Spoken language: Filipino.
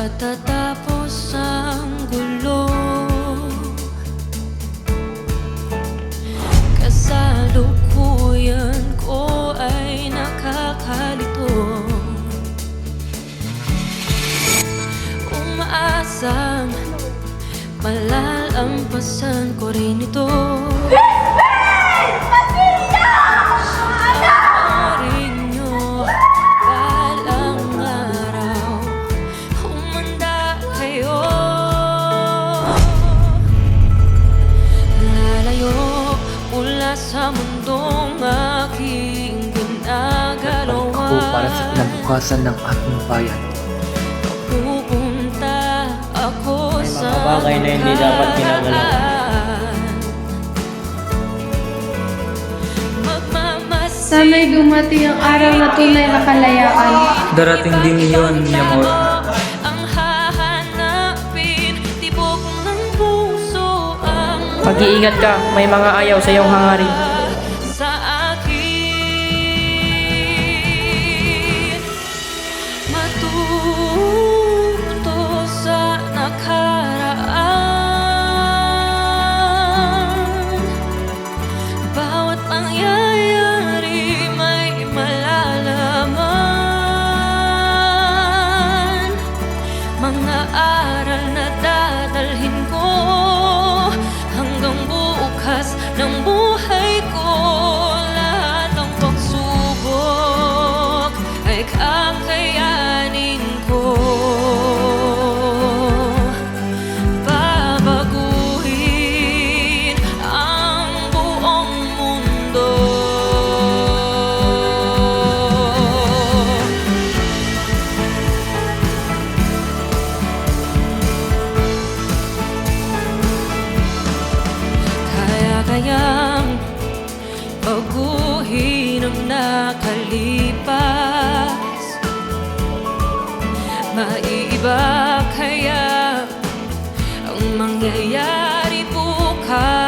Matatapos ang gulo, kasalukuyan ko ay nakakalito. Umaasang malalampasan ko rin ito. Sa mundong aking ginagalawan, ako para sa kinabukasan ng aking bayan. pupunta ako May mga sa bagay na hindi dapat ginagalawan. Sana'y dumating ang araw na tunay na kalayaan. Darating din iyon, mi amor. Ang hahanapin, tibok ng puso ang Mag-iingat ka, may mga ayaw sa iyong hangarin. sa akin. Matuto sa nakaraan, bawat pangyayari may malalaman. Mga aral na dadalhin ko hanggang bukas ng buhay ko. Lahat ng pagsubok ay kakayanin ko. Babaguhin ang buong mundo. Kayang baguhin ang nakalipas. Maiiba kaya ang mangyayari bukas.